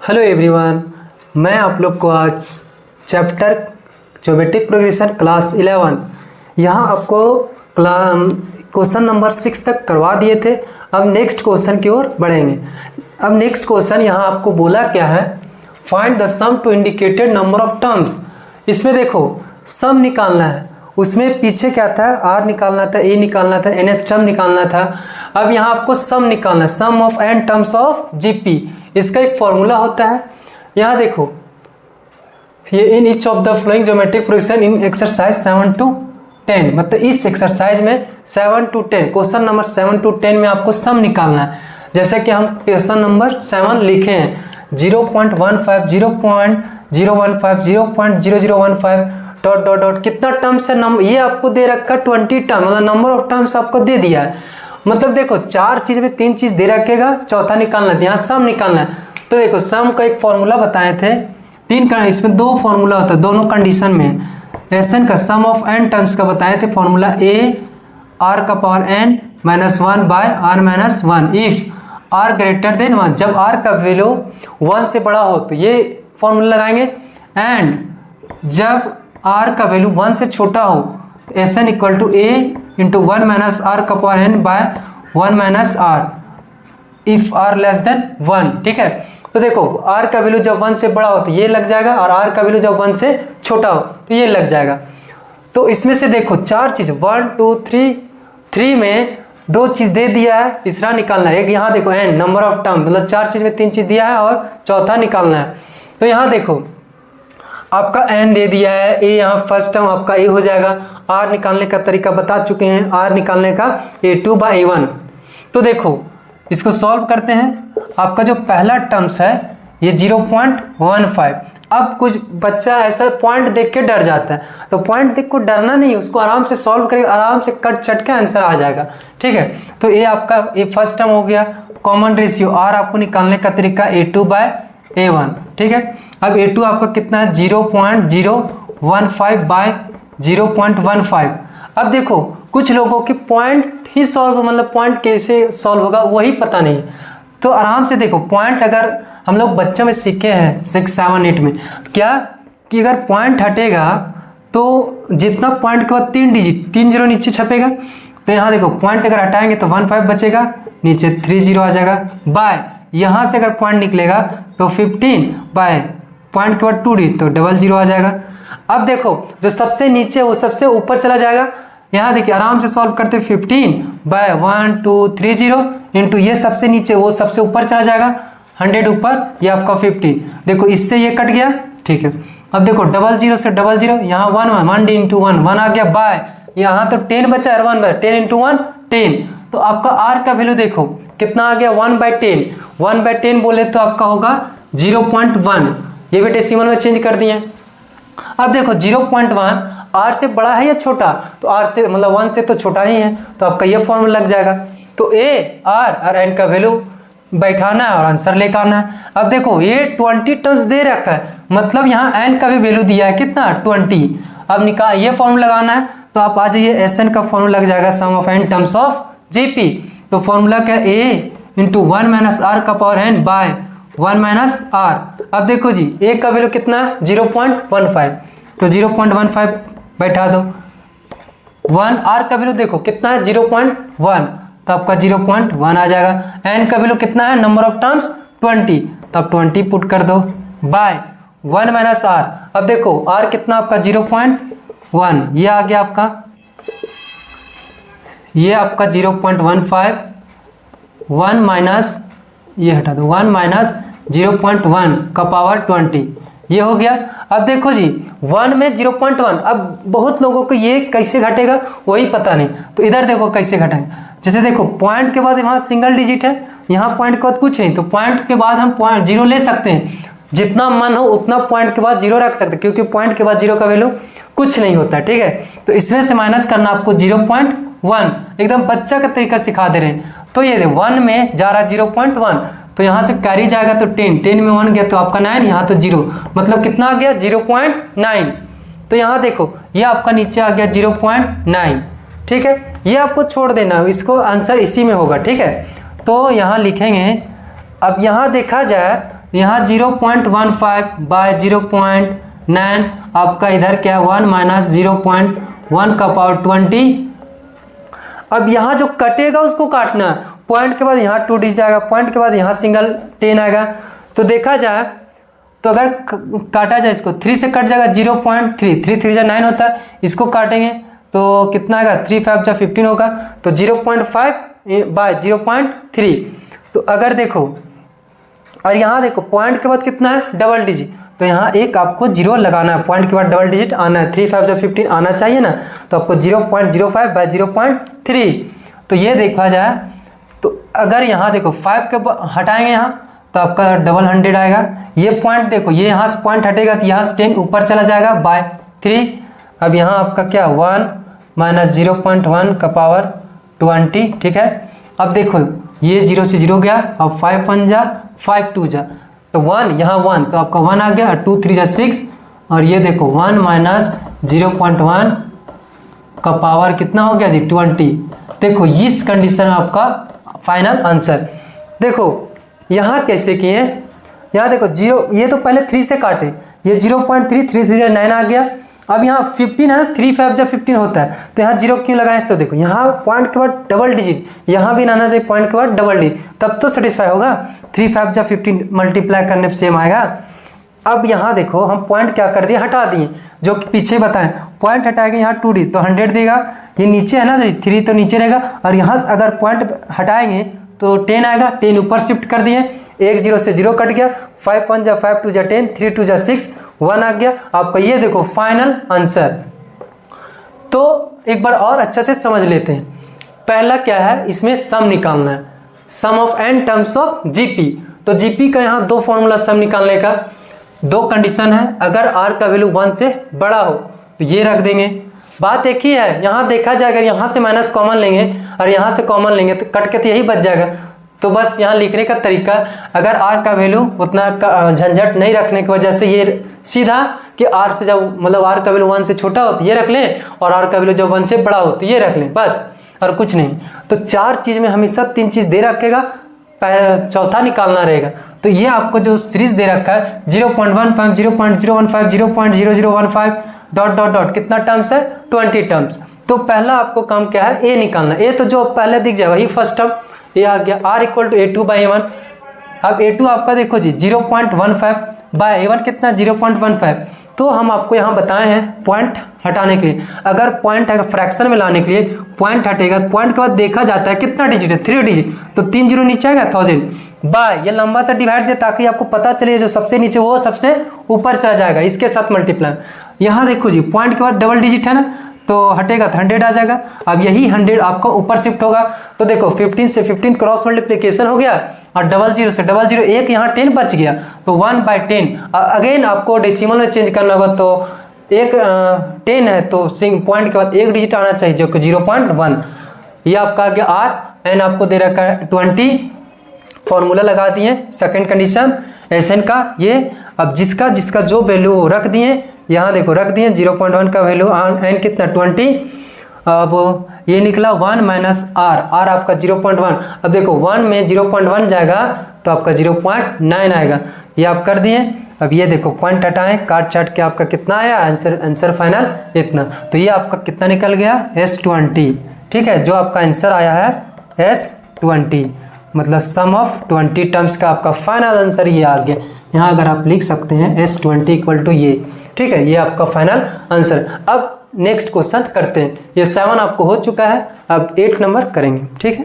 Hello everyone, मैं आप लोग को आज चैप्टर ज्योमेट्रिक प्रोग्रेशन क्लास 11 यहाँ आपको क्वेश्चन नंबर 6 तक करवा दिए थे। अब नेक्स्ट क्वेश्चन की ओर बढ़ेंगे। अब नेक्स्ट क्वेश्चन यहाँ आपको बोला क्या है, find the sum to indicated number of terms. इसमें देखो सम निकालना है, उसमें पीछे क्या था, आर निकालना था, ए निकालना था, nth टर्म निकालना था। अब यहाँ आपको सम निकालना है, sum of n terms of GP. इसका एक फॉर्मूला होता है, यहाँ देखो ये in each of the following geometric progression in exercise 7 to 10, मतलब इस एक्सरसाइज में 7 to 10 क्वेश्चन नंबर 7 to 10 में आपको सम निकालना है। जैसे कि हम क्वेश्चन नंबर 7 लिखे हैं 0.15 0.015 0.0015 डॉट डॉट डॉट कितना टर्म्स है, ये आपको दे रखा 20 टर्म, मतलब नंबर ऑफ टर्म्स आपको दे दिया है। मतलब देखो चार चीज में तीन चीज दे रखेगा, चौथा निकालना है, यहाँ सम निकालना है। तो देखो सम का एक फॉर्मूला बताए थे, इसमें दो फॉर्मूला होता है, दोनों कंडीशन में। एसन का सम ऑफ n टर्म्स का बताए थे फॉर्मूला a r का power n -1 by r -1 if r greater than 1। जब r का वैल्यू 1 से बड़ा हो तो ये फॉर्मूला लगाएंगे, एंड जब r का वैल्यू 1 से छोटा हो तो Sn equal to a into 1 minus r का power n by 1 minus r if r less than 1। ठीक है, तो देखो r का वैल्यू जब 1 से बड़ा हो तो ये लग जाएगा, और r का वैल्यू जब 1 से छोटा हो तो ये लग जाएगा। तो इसमें से देखो चार चीज 1 2 3 में दो चीज दे दिया है, तीसरा निकालना है। एक यहाँ देखो n नंबर ऑफ टर्म, मतलब चार चीज में तीन चीज दिया है और चौथा निकालना है। तो यहाँ देखो आपका n दे दिया है, a यहाँ फर्स्ट टर्म आपका a हो जाएगा। r निकालने का तरीका बता चुके हैं, r निकालने का a2 बाई a1। तो देखो इसको सॉल्व करते हैं। आपका जो पहला टर्म्स है ये 0.15। अब कुछ बच्चा ऐसा पॉइंट देख के डर जाता है, तो पॉइंट देख को डरना नहीं, उसको आराम से सॉल्व करेगा, आराम से कट छट के आंसर आ जाएगा। ठीक है, तो ये आपका ये फर्स्ट टर्म हो गया। कॉमन रेशियो r आपको निकालने का तरीका a2 बाय a1। ठीक है, अब a2 आपका कितना है 0.015 बाय 0.15। अब देखो कुछ लोगों की पॉइंट ही सॉल्व, मतलब पॉइंट कैसे सॉल्व होगा वही पता नहीं। तो आराम से देखो पॉइंट, अगर हम लोग बच्चों में सीखे हैं 6 7 8 में क्या कि अगर पॉइंट हटेगा तो जितना पॉइंट के बाद 3 डिजिट 3 जीरो नीचे छपेगा। तो यहाँ देखो पॉइंट अगर हटाएंगे तो 15 बचेगा, नीचे 3 जीरो आ जाएगा, बाय यहाँ से अगर पॉइंट निकलेगा तो 15 बाय पॉइंट के बाद 2 डिजिट तो 00 आ जाएगा। अब देखो जो सबसे नीचे वो सबसे ऊपर चला जाएगा। यहाँ देखिए आराम से सॉल्व करते 15 बाय 1 2 3 0 इंटू ये सबसे नीचे वो सबसे ऊपर चला जाएगा 100 ऊपर, ये आपका 15। देखो इससे ये कट गया। ठीक है, अब देखो 00 से 00 यहाँ 1 इंटू 1 आ गया, बाय यहाँ तो 10 बचा है, 1 10 इंटू 1 10। तो आपका r का वैल्यू देखो कितना आ गया 1/10। 1/10 बोले तो आपका होगा 0.1, ये भी डेसिमल में चेंज कर दिए। अब देखो 0.1 r से बड़ा है या छोटा, तो r से मतलब 1 से तो छोटा ही है, तो आपका ये फॉर्मूला लग जाएगा। तो a r और n का वैल्यू बैठाना है और आंसर लेकर आना है। अब देखो ये 20 टर्म्स दे रखा है, मतलब यहाँ n का भी वैल्यू दिया है कितना 20। अब निकाल ये फॉर्मूला लगाना है, तो आप आ जाइए Sn का फॉर्मूला लग जाएगा sum of n terms of GP. तो फॉर्मूला क्या a इंटू 1 माइनस r का power n by 1 minus r। अब देखो जी a का वैल्यू कितना है 0.15, तो 0.15 बैठा दो। 1 r का वैल्यू देखो कितना है 0.1, तो आपका 0.1 आ जाएगा। n का वैल्यू कितना है नंबर ऑफ टर्म्स 20, तब 20 पुट कर दो बाय 1 माइनस r। अब देखो r कितना आपका 0.1, ये आ गया आपका, ये आपका 0.15 1 माइनस ये हटा दो 1 माइनस 0.1 का पावर 20, ये हो गया। अब देखो जी 1 में 0.1, अब बहुत लोगों को ये कैसे घटेगा वही पता नहीं, तो इधर देखो कैसे घटेगा। जैसे देखो पॉइंट के बाद यहाँ सिंगल डिजिट है, यहाँ पॉइंट के बाद कुछ नहीं, तो पॉइंट के बाद हम पॉइंट 0 ले सकते हैं, जितना मन हो उतना पॉइंट के बाद 0 रख सकते हैं, क्योंकि पॉइंट के बाद 0 का वैल्यू कुछ नहीं होता। ठीक है, तो इसमें से माइनस करना आपको 0.1, एकदम बच्चा का तरीका सिखा दे रहे हैं। तो ये 1 में जा रहा है 0.1, तो यहाँ से कैरी जाएगा तो 10 में 1 गया तो आपका 9, यहाँ तो 0, मतलब कितना आ गया 0.9। तो यहाँ देखो ये आपका नीचे आ गया 0.9। ठीक है, ये आपको छोड़ देना, इसको आंसर इसी में होगा। ठीक है, तो यहाँ लिखेंगे। अब यहाँ देखा जाए तो यहाँ 0.15 बाय 0.9 आपका इधर क्या है 1 माइनस 0.1 का पावर 20। अब यहाँ जो कटेगा उसको काटना है, पॉइंट के बाद यहाँ 2 डिजिट आएगा, पॉइंट के बाद यहाँ सिंगल 10 आएगा। तो देखा जाए तो अगर काटा जाए इसको 3 से कट जाएगा 0.3, 3 3 9 होता है, इसको काटेंगे तो कितना आएगा 3 5 जा 15 होगा, तो 0.5 बाय 0.3। तो अगर देखो और यहाँ देखो पॉइंट के बाद कितना है डबल डिजिट, तो यहाँ एक आपको 0 लगाना है, पॉइंट के बाद डबल डिजिट आना है, 3 5 जा 15 आना चाहिए ना, तो आपको 0.05 बाय 0.3। तो ये देखा जाए तो अगर यहाँ देखो 5 के हटाएंगे यहाँ तो आपका डबल 100 आएगा। ये पॉइंट देखो ये यहाँ से पॉइंट हटेगा तो यहाँ से 10 ऊपर चला जाएगा बाय 3। अब यहाँ आपका क्या 1 माइनस 0.1 का पावर 20, ठीक है। अब देखो ये 0 से 0 गया, अब 5 1 जा 5 2 जा, तो 1 यहाँ 1 तो आपका 1 आ गया, 2 3 जा 6, और ये देखो 1 माइनस 0.1 का पावर कितना हो गया जी 20। देखो इस कंडीशन में आपका फाइनल आंसर। देखो यहाँ कैसे किए, यहाँ देखो 0, ये तो पहले 3 से काटे, ये 0.3 3 3 9 आ गया। अब यहाँ 15 है ना, 3 5 जा 15 होता है, तो यहाँ 0 क्यों लगाए, सो देखो यहाँ पॉइंट के बाद डबल डिजिट, यहाँ भी आना चाहिए पॉइंट के बाद डबल डिजिट, तब तो सेटिस्फाई होगा। 3 5 जा 15 मल्टीप्लाई करने पर सेम आएगा। अब यहाँ देखो हम पॉइंट क्या कर दिए हटा दिए, जो कि पीछे बताएं, पॉइंट हटाएंगे यहाँ 2 डिजिट तो 100 देगा, ये नीचे है ना 3 तो नीचे रहेगा, और यहाँ से अगर पॉइंट हटाएंगे तो 10 आएगा, 10 ऊपर शिफ्ट कर दिए, 1 0 से 0 कट गया, 5 1 जा 5 2 जा 10, 3 2 जा 6, 1 आ गया आपका। ये देखो फाइनल आंसर। तो एक बार और अच्छा से समझ लेते हैं। पहला क्या है, इसमें सम निकालना है, sum of n terms of GP. तो जीपी का यहाँ 2 फॉर्मूला सम निकालने का, 2 कंडीशन है, अगर r का वैल्यू 1 से बड़ा हो तो ये रख देंगे। बात एक ही है, यहाँ देखा जाए अगर यहाँ से माइनस कॉमन लेंगे और यहाँ से कॉमन लेंगे तो कट के तो यही बच जाएगा। तो बस यहाँ लिखने का तरीका, अगर r का वैल्यू उतना झंझट नहीं रखने की वजह से ये सीधा कि r से जब मतलब r का वैल्यू 1 से छोटा हो तो ये रख लें, और r का वैल्यू जब 1 से बड़ा हो तो ये रख लें, बस और कुछ नहीं। तो 4 चीज़ में हमेशा 3 चीज़ दे रखेगा, चौथा निकालना रहेगा। तो ये आपको जो सीरीज दे रखा है 0.15 0.015 0.0015 डॉट डॉट डॉट कितना टर्म्स है 20 टर्म्स। तो पहला आपको काम क्या है ए निकालना, ए तो जो पहले दिख जाएगा वही फर्स्ट टर्म, ये आ गया r equal to a2 by a1। अब a2 आपका देखो जी 0.15 बाय a1 कितना 0.15। तो हम आपको यहाँ बताए हैं पॉइंट हटाने के लिए, अगर पॉइंट है फ्रैक्शन में लाने के लिए पॉइंट हटेगा, पॉइंट के बाद देखा जाता है कितना डिजिट है 3 डिजिट, तो 3 0 नीचे आएगा 1000 बाय ये लंबा सा डिवाइड दिया ताकि आपको पता चले जो सबसे नीचे वो सबसे ऊपर चला जाएगा, इसके साथ मल्टीप्लाई। यहाँ देखो जी पॉइंट के बाद डबल डिजिट है ना, तो हटेगा तो 100 आ जाएगा। अब यही 100 आपका ऊपर शिफ्ट होगा, तो देखो 15 से 15 क्रॉस मल्टीप्लिकेशन हो गया, और 00 से 00 एक यहाँ 10 बच गया, तो 1/10। अगेन आपको डेसिमल में चेंज करना होगा, तो एक 10 है तो पॉइंट के बाद एक डिजिट आना चाहिए जो कि 0.1। ये आपका आ गया r, एन आपको दे रखा है 20, फॉर्मूला लगा दिए सेकंड कंडीशन एस एन का ये। अब जिसका जिसका जो वैल्यू रख दिए यहाँ देखो रख दिए 0.1 का वैल्यू एन कितना 20। अब ये निकला 1 माइनस आर, आर आपका 0.1। अब देखो 1 में 0.1 जाएगा तो आपका 0.9 आएगा, ये आप कर दिए। अब ये देखो पॉइंट हटाएं, काट चाट के आपका कितना आया आंसर फाइनल इतना। तो ये आपका कितना निकल गया S20, ठीक है। जो आपका आंसर आया है S20 मतलब सम ऑफ 20 टर्म्स का आपका फाइनल आंसर ये आ गया। यहाँ अगर आप लिख सकते हैं S20 इक्वल टू ये, ठीक है, ये आपका फाइनल आंसर। अब नेक्स्ट क्वेश्चन करते हैं, ये 7 आपको हो चुका है, अब 8 नंबर करेंगे, ठीक है।